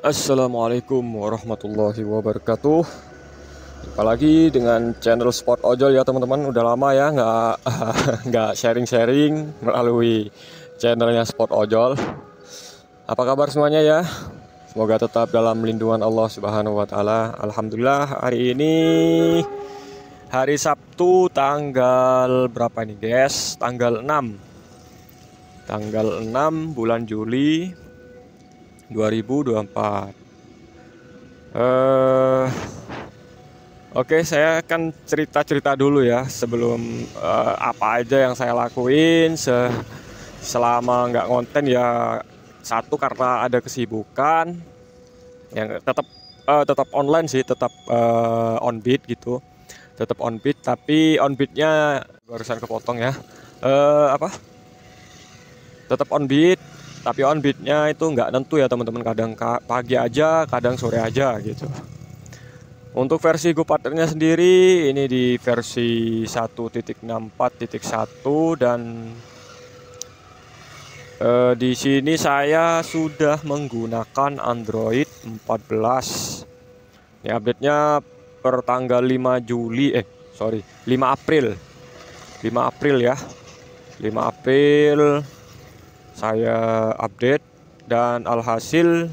Assalamualaikum warahmatullahi wabarakatuh. Apalagi dengan channel Sport Ojol ya teman-teman. Udah lama ya nggak nggak sharing-sharing melalui channelnya Sport Ojol. Apa kabar semuanya ya? Semoga tetap dalam lindungan Allah Subhanahu wa taala. Alhamdulillah hari ini hari Sabtu tanggal berapa nih guys? Tanggal 6 bulan Juli 2024. Oke, saya akan cerita-cerita dulu ya sebelum apa aja yang saya lakuin selama nggak konten ya. Satu, karena ada kesibukan yang tetap online sih, tetap on beat gitu, tetap on beat, tapi on beatnya barusan kepotong ya. Apa? Tetap on beat, tapi on beatnya itu nggak nentu ya teman-teman. Kadang pagi aja, kadang sore aja gitu. Untuk versi GoPartnernya sendiri ini di versi 1.64.1 dan di sini saya sudah menggunakan Android 14. Ini update-nya per tanggal 5 April. 5 April ya. 5 April saya update dan alhasil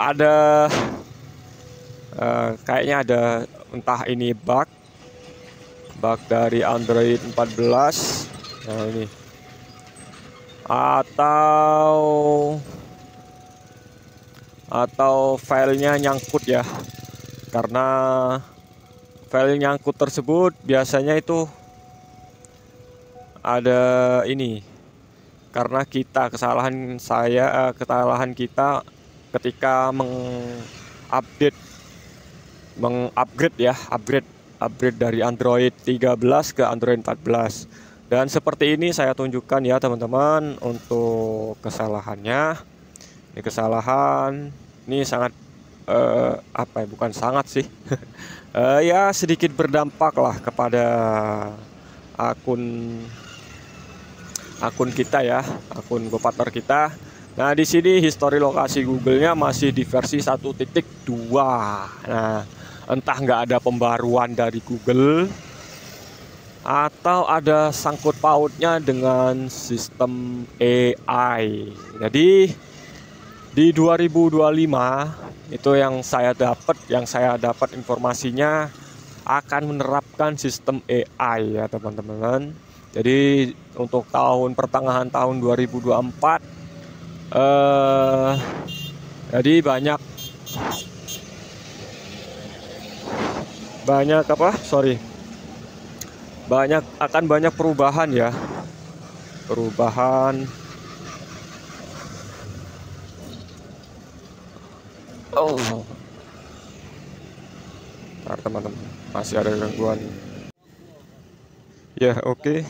ada kayaknya ada, entah ini bug dari Android 14. Nah ini, atau filenya nyangkut ya, karena file nyangkut tersebut biasanya itu ada ini karena kesalahan kita ketika upgrade dari Android 13 ke Android 14. Dan seperti ini saya tunjukkan ya teman-teman untuk kesalahannya. Ini kesalahan ini sangat bukan sangat sih. Ya sedikit berdampak lah kepada akun kita ya, akun GoPartner kita. Nah, di sini histori lokasi Google-nya masih di versi 1.2. Nah, entah nggak ada pembaruan dari Google atau ada sangkut pautnya dengan sistem AI. Jadi di 2025 itu yang saya dapat informasinya akan menerapkan sistem AI ya teman-teman. Jadi untuk pertengahan tahun 2024 jadi banyak perubahan ya, Bentar, teman-teman, masih ada gangguan ya. Oke.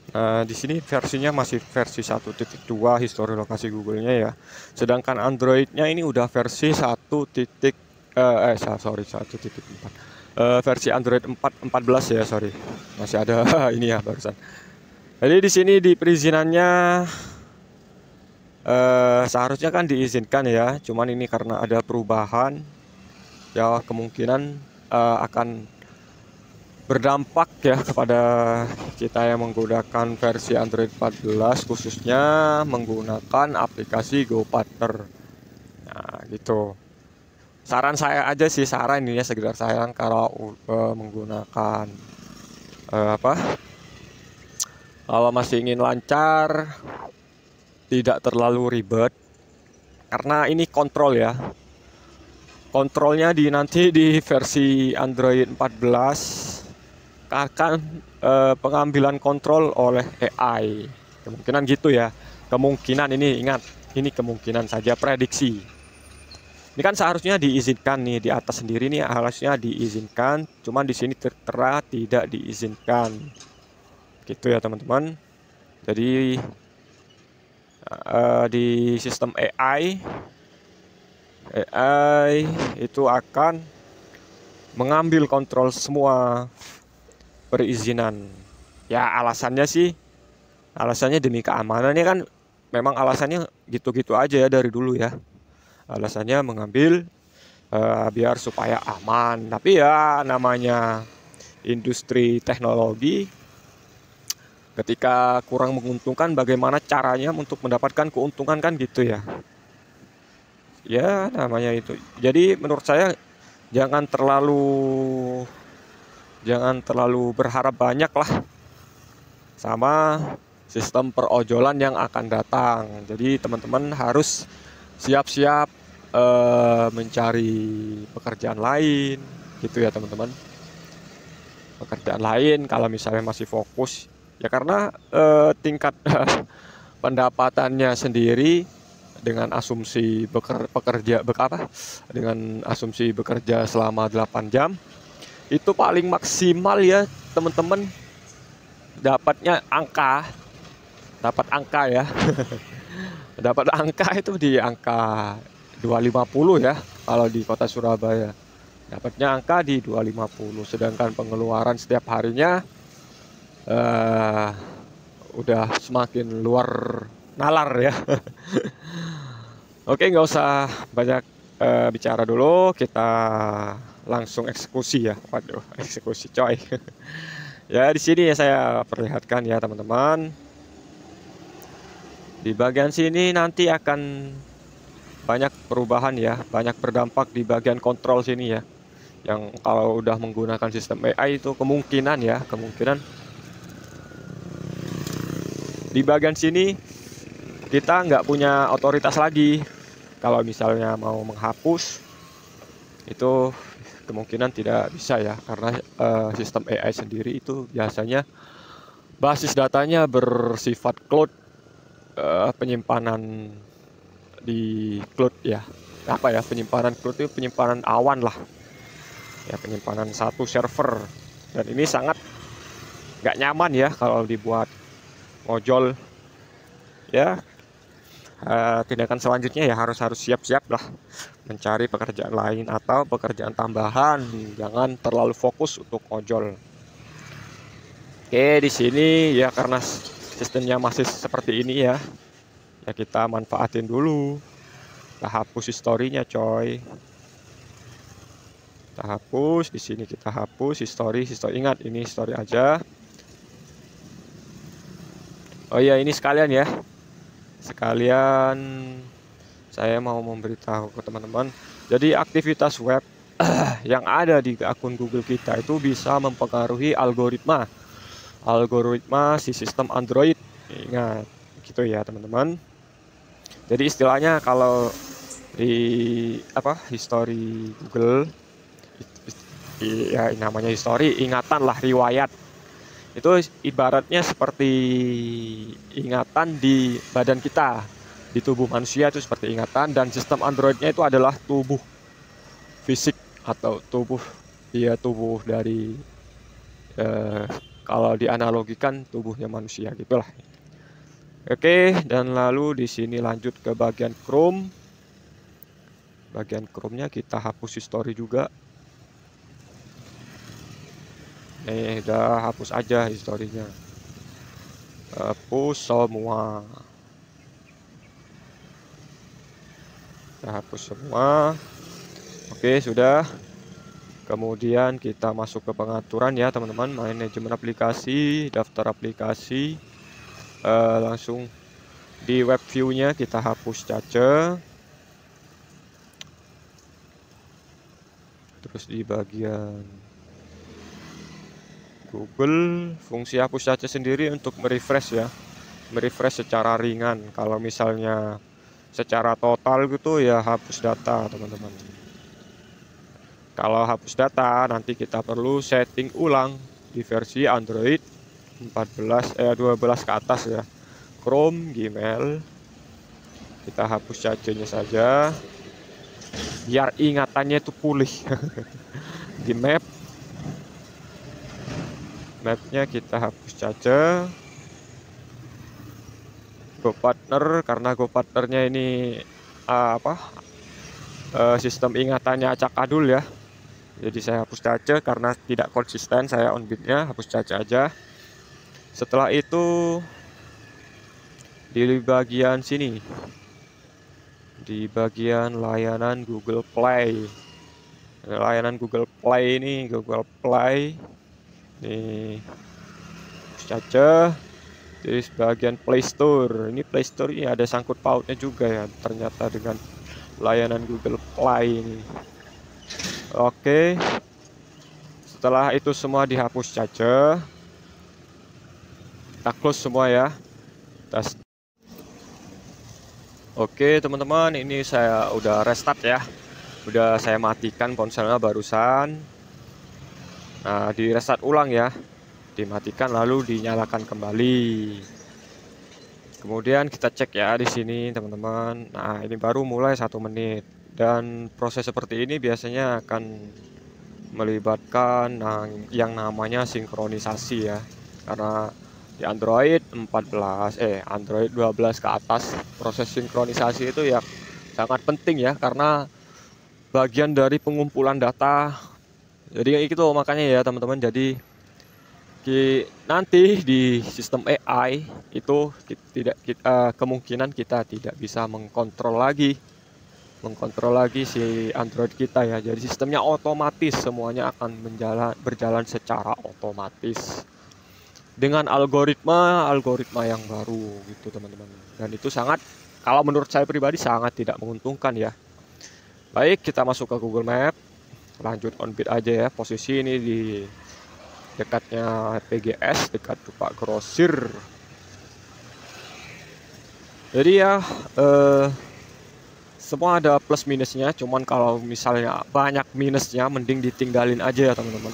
Nah, di sini versinya masih versi 1.2 histori lokasi Google-nya ya. Sedangkan Android-nya ini udah versi 1.4. Versi Android 14 ya, sorry. Masih ada ini ya barusan. Jadi di sini di perizinannya seharusnya kan diizinkan ya. Cuman ini karena ada perubahan ya, kemungkinan akan berdampak ya kepada kita yang menggunakan versi Android 14, khususnya menggunakan aplikasi GoPartner. Nah gitu, saran saya aja sih, saran ini ya, sekedar saran, kalau menggunakan kalau masih ingin lancar, tidak terlalu ribet, karena ini kontrolnya nanti di versi Android 14 akan pengambilan kontrol oleh AI, kemungkinan gitu ya. Kemungkinan ini, ingat, ini kemungkinan saja, prediksi. Ini kan seharusnya diizinkan nih, di atas sendiri nih harusnya diizinkan, cuman di sini tertera tidak diizinkan gitu ya teman-teman. Jadi di sistem AI itu akan mengambil kontrol semua perizinan. Ya alasannya demi keamanannya kan, memang alasannya gitu-gitu aja ya dari dulu ya. Alasannya mengambil biar supaya aman. Tapi ya namanya industri teknologi, ketika kurang menguntungkan bagaimana caranya untuk mendapatkan keuntungan kan gitu ya. Ya namanya itu. Jadi menurut saya jangan terlalu berharap banyak lah sama sistem perojolan yang akan datang. Jadi teman-teman harus siap-siap mencari pekerjaan lain gitu ya teman-teman. Pekerjaan lain kalau misalnya masih fokus ya, karena tingkat pendapatannya sendiri dengan asumsi dengan asumsi bekerja selama 8 jam itu paling maksimal ya teman-teman, dapat angka ya. Dapat angka itu di angka 250 ya kalau di kota Surabaya. Dapatnya angka di 250, sedangkan pengeluaran setiap harinya udah semakin luar nalar ya. Oke, nggak usah banyak bicara dulu, kita langsung eksekusi ya. Waduh, eksekusi coy. Ya di sini ya saya perlihatkan ya teman-teman. Di bagian sini nanti akan banyak perubahan ya, banyak berdampak di bagian kontrol sini ya. Yang kalau udah menggunakan sistem AI itu kemungkinan di bagian sini kita nggak punya otoritas lagi. Kalau misalnya mau menghapus itu kemungkinan tidak bisa ya, karena sistem AI sendiri itu biasanya basis datanya bersifat cloud, penyimpanan di cloud ya. Apa ya, penyimpanan cloud itu penyimpanan awan lah ya, penyimpanan satu server, dan ini sangat nggak nyaman ya kalau dibuat ojol ya. Tindakan selanjutnya ya harus siap-siap lah mencari pekerjaan lain atau pekerjaan tambahan, jangan terlalu fokus untuk ojol. Oke, di sini ya karena sistemnya masih seperti ini ya, ya kita manfaatin dulu. Kita hapus historinya coy. Kita hapus di sini, kita hapus history. Ingat ini history aja. Oh iya, ini sekalian ya. Sekalian saya mau memberitahu ke teman-teman. Jadi aktivitas web yang ada di akun Google kita itu bisa mempengaruhi algoritma si sistem Android. Ingat gitu ya teman-teman. Jadi istilahnya kalau di history Google ya namanya history, ingatan lah, riwayat. Itu ibaratnya seperti ingatan di badan kita, di tubuh manusia itu seperti ingatan, dan sistem Androidnya itu adalah tubuh fisik atau tubuh dari kalau dianalogikan tubuhnya manusia gitulah. Oke, dan lalu di sini lanjut ke bagian Chrome. Bagian Chrome-nya kita hapus history juga. Udah hapus aja historinya, hapus semua, kita hapus semua. Oke, sudah. Kemudian kita masuk ke pengaturan ya teman-teman, manajemen aplikasi, daftar aplikasi, langsung di web view-nya kita hapus cache. Terus di bagian Google, fungsi hapus cache sendiri untuk merefresh ya, merefresh secara ringan. Kalau misalnya secara total gitu ya hapus data teman-teman. Kalau hapus data nanti kita perlu setting ulang di versi Android 12 ke atas ya. Chrome, Gmail, kita hapus cache-nya saja biar ingatannya itu pulih. Di mapnya kita hapus cache. GoPartner, karena GoPartnernya ini sistem ingatannya acak adul ya, jadi saya hapus cache karena tidak konsisten. Saya on bitnya hapus cache aja. Setelah itu di bagian sini di bagian layanan Google Play. Layanan Google Play ini, Google Play ini saja. Jadi bagian Play Store, ini Play Store ini ada sangkut pautnya juga ya ternyata dengan layanan Google Play ini. Oke, setelah itu semua dihapus saja, kita close semua ya. Oke teman-teman, ini saya udah restart ya, udah saya matikan ponselnya barusan. Nah, di restart ulang ya, dimatikan lalu dinyalakan kembali. Kemudian kita cek ya di sini teman-teman. Nah, ini baru mulai 1 menit, dan proses seperti ini biasanya akan melibatkan yang namanya sinkronisasi ya, karena di Android 12 ke atas proses sinkronisasi itu ya sangat penting ya, karena bagian dari pengumpulan data. Jadi itu makanya ya teman-teman, jadi nanti di sistem AI itu kemungkinan kita tidak bisa mengkontrol lagi si Android kita ya. Jadi sistemnya otomatis, semuanya akan berjalan secara otomatis dengan algoritma yang baru gitu teman-teman. Dan itu sangat, kalau menurut saya pribadi sangat tidak menguntungkan ya. Baik, kita masuk ke Google Map, lanjut on-bit aja ya. Posisi ini di dekatnya PGS, dekat Pak Grosir. Jadi ya semua ada plus minusnya, cuman kalau misalnya banyak minusnya mending ditinggalin aja ya teman-teman.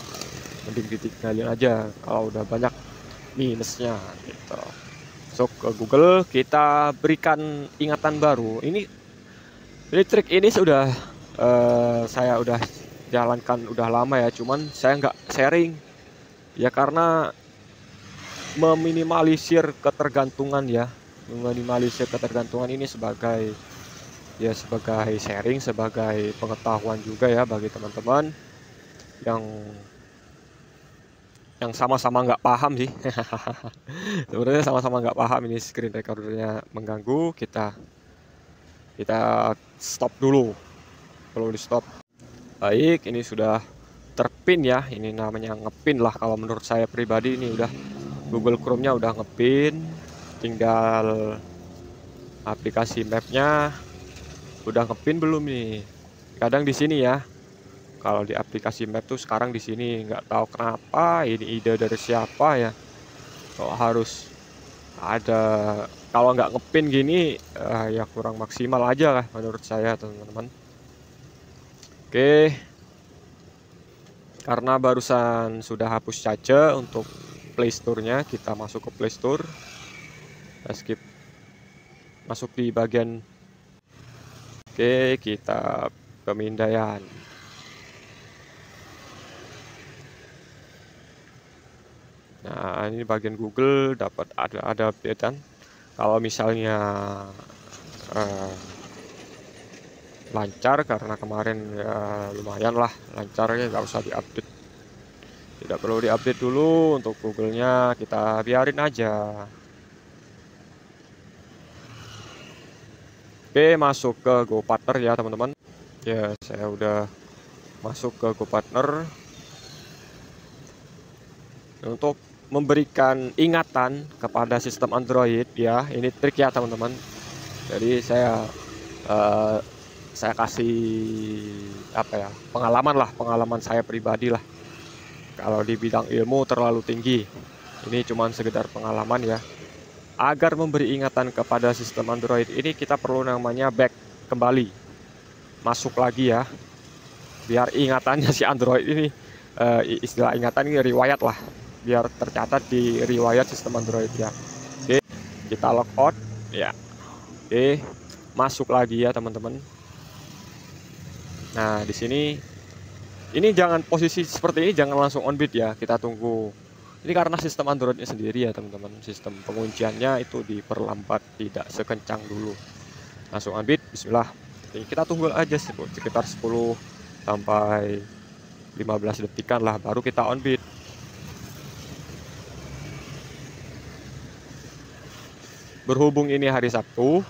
Mending ditinggalin aja kalau udah banyak minusnya gitu. So ke Google, kita berikan ingatan baru. Ini trik ini sudah saya udah jalankan udah lama ya, cuman saya nggak sharing ya karena meminimalisir ketergantungan ya. Meminimalisir ketergantungan ini sebagai sharing, sebagai pengetahuan juga ya bagi teman-teman yang sama-sama nggak paham sih. Sebenarnya sama-sama nggak paham, ini screen recordernya mengganggu, kita stop dulu, perlu di stop. Baik, ini sudah terpin ya, ini namanya ngepin lah kalau menurut saya pribadi. Ini udah Google Chrome-nya udah ngepin, tinggal aplikasi mapnya udah ngepin belum nih. Kadang di sini ya, kalau di aplikasi map tuh sekarang di sini nggak tahu kenapa, ini ide dari siapa ya, kok harus ada, kalau nggak ngepin gini ya kurang maksimal aja lah menurut saya teman-teman. Oke, karena barusan sudah hapus saja untuk Play Store-nya, kita masuk ke Play Store, kita skip, masuk di bagian, oke, kita pemindaian. Nah, ini bagian Google dapat ada updatean. Kalau misalnya lancar, karena kemarin ya lumayan lah lancarnya, nggak usah diupdate, tidak perlu diupdate dulu. Untuk Google-nya kita biarin aja. Oke, masuk ke GoPartner ya teman-teman. Ya, saya udah masuk ke GoPartner untuk memberikan ingatan kepada sistem Android ya. Ini trik ya teman-teman. Jadi saya kasih apa ya, pengalaman saya pribadi lah. Kalau di bidang ilmu terlalu tinggi, ini cuman sekedar pengalaman ya. Agar memberi ingatan kepada sistem Android ini, kita perlu namanya back, kembali masuk lagi ya, biar ingatannya si Android ini istilah ingatan ini riwayat lah, biar tercatat di riwayat sistem Android ya. Oke, kita logout ya. Oke, masuk lagi ya teman-teman. Nah, di sini ini jangan posisi seperti ini, jangan langsung on bit ya, kita tunggu. Ini karena sistem Androidnya sendiri ya teman-teman, sistem pengunciannya itu diperlambat, tidak sekencang dulu. Langsung on bit, bismillah. Jadi kita tunggu aja sekitar 10 sampai 15 detikan lah, baru kita on bit. Berhubung ini hari Sabtu,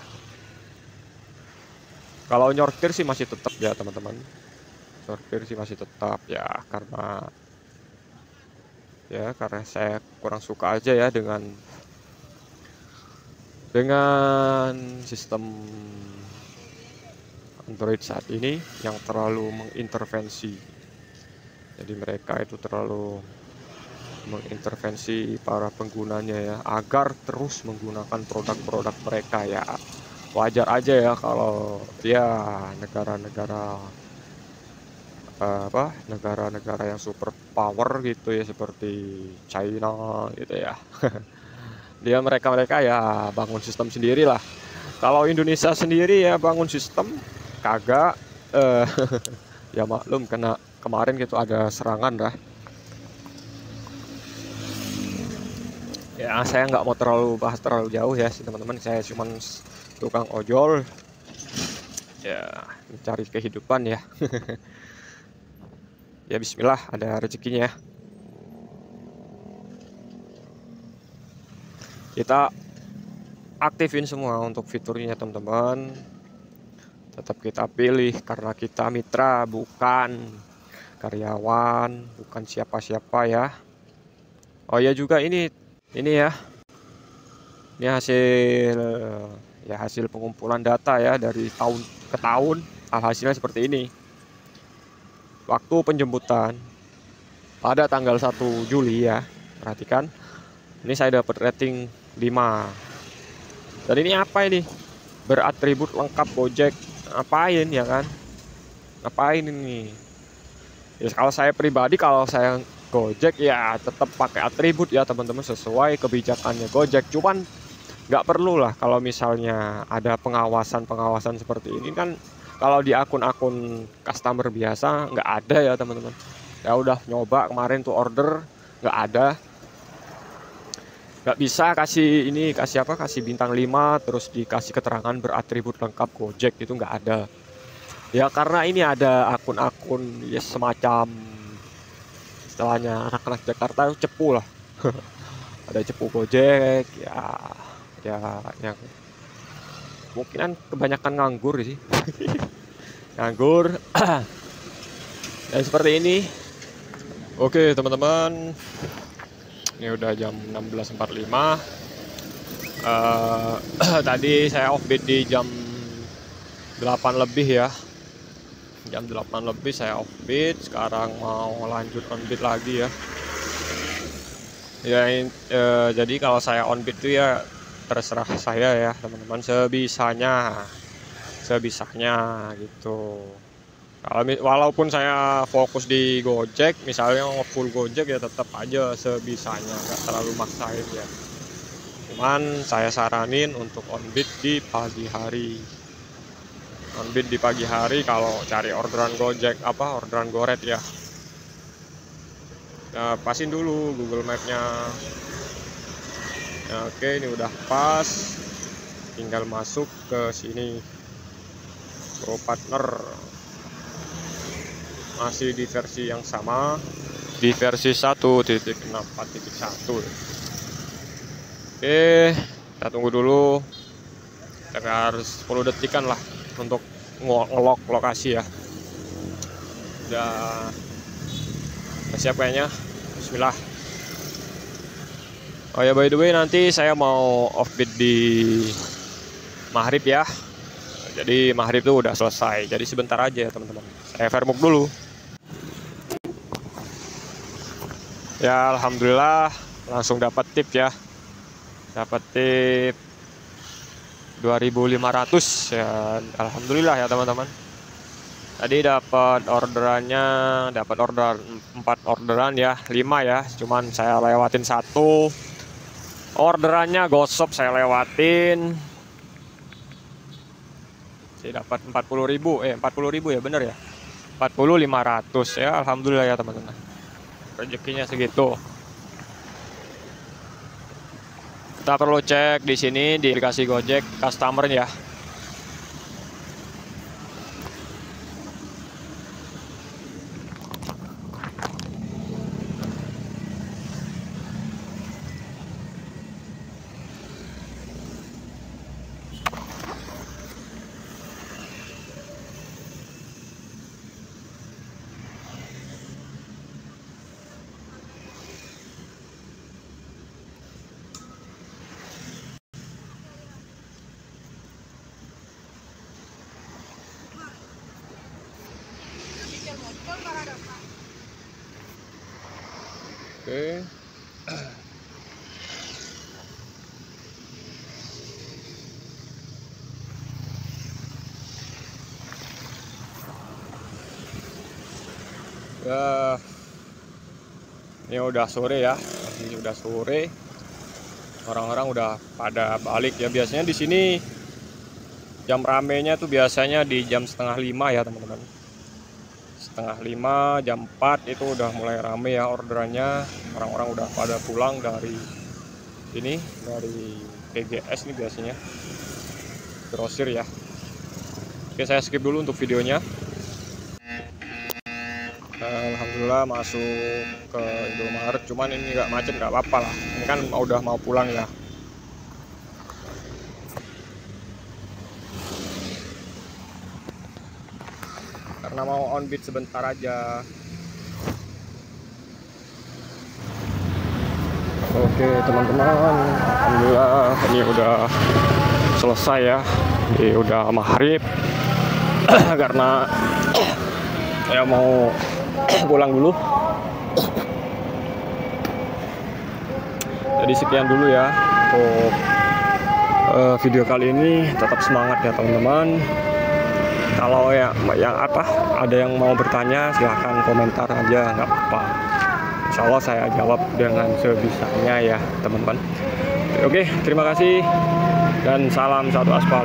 Kalau nyortir sih masih tetap ya teman-teman, nyortir sih masih tetap ya, karena saya kurang suka aja ya dengan sistem Android saat ini yang terlalu mengintervensi. Jadi mereka itu terlalu mengintervensi para penggunanya ya, agar terus menggunakan produk-produk mereka ya. Wajar aja ya kalau ya negara-negara yang super power gitu ya, seperti China gitu ya. Mereka ya bangun sistem sendiri lah. Kalau Indonesia sendiri ya bangun sistem kagak, eh, ya maklum kena kemarin gitu ada serangan lah. Ya saya nggak mau bahas terlalu jauh ya teman-teman, saya cuman tukang ojol ya, mencari kehidupan ya. Ya bismillah, ada rezekinya ya. Kita aktifin semua untuk fiturnya teman-teman. Tetap kita pilih karena kita mitra, bukan karyawan, bukan siapa-siapa ya. Oh ya juga ini ya. Ini hasil pengumpulan data ya dari tahun ke tahun. Hasilnya seperti ini. Waktu penjemputan pada tanggal 1 Juli ya. Perhatikan. Ini saya dapat rating 5. Dan ini apa ini? Beratribut lengkap Gojek. Ngapain ya kan? Ngapain ini? Ya kalau saya pribadi, kalau saya Gojek ya tetap pakai atribut ya teman-teman, sesuai kebijakannya Gojek. Cuman nggak perlu lah kalau misalnya ada pengawasan seperti ini kan. Kalau di akun-akun customer biasa nggak ada ya teman-teman. Ya udah nyoba kemarin tuh order nggak ada, nggak bisa kasih bintang 5 terus dikasih keterangan beratribut lengkap Gojek, itu nggak ada ya, karena ini ada akun-akun ya semacam istilahnya anak-anak Jakarta itu cepu lah. Ada cepu Gojek ya yang mungkinan kebanyakan nganggur sih. Nganggur. Dan seperti ini. Oke teman-teman, ini udah jam 16.45. Tadi saya offbeat di jam 8 lebih ya. Jam 8 lebih saya offbeat. Sekarang mau lanjut onbeat lagi ya. Jadi kalau saya onbeat itu ya terserah saya ya teman-teman, sebisanya gitu. Walaupun saya fokus di Gojek, misalnya full Gojek ya tetap aja sebisanya, nggak terlalu maksain ya. Cuman saya saranin untuk onbeat di pagi hari. Onbeat di pagi hari kalau cari orderan Gojek, orderan Goret ya. Nah, pasin dulu Google Map-nya. Nah, oke, ini udah pas. Tinggal masuk ke sini. Pro Partner. Masih di versi yang sama, di versi 1.64.1. Oke, kita tunggu dulu sekitar 10 detikan lah untuk ngelok lokasi ya. Udah siap kayaknya. Bismillah. Oh ya, by the way, nanti saya mau offbeat di maghrib ya. Jadi maghrib itu udah selesai, jadi sebentar aja ya teman-teman. Saya vermuk dulu. Ya alhamdulillah langsung dapat tip ya. Dapat tip 2.500 ya. Alhamdulillah ya teman-teman. Tadi dapat orderan 4 orderan ya, 5 ya. Cuman saya lewatin 1. Orderannya gosop saya lewatin. Saya dapat 40.000 ya, bener ya. 40.500 ya, alhamdulillah ya teman-teman. Rezekinya segitu. Kita perlu cek di sini di aplikasi Gojek customer ya. Oke. Ya, ini udah sore ya, ini udah sore. Orang-orang udah pada balik ya. Biasanya di sini jam ramenya tuh biasanya di jam setengah 5 ya teman-teman. Setengah 5, jam 4 itu udah mulai rame ya orderannya. Orang-orang udah pada pulang dari ini, dari PGS nih biasanya, grosir ya. Oke, saya skip dulu untuk videonya. Alhamdulillah masuk ke Indomaret, cuman ini nggak macet, nggak apa-apa lah. Ini kan udah mau pulang ya. Karena mau on beat sebentar aja. Oke teman-teman, alhamdulillah ini udah selesai ya. Ini udah maghrib. Karena saya mau pulang dulu. Jadi sekian dulu ya untuk video kali ini. Tetap semangat ya teman-teman. Kalau yang ada yang mau bertanya silahkan komentar aja, nggak apa-apa. Insya Allah saya jawab dengan sebisanya ya teman-teman. Oke, terima kasih dan salam satu aspal.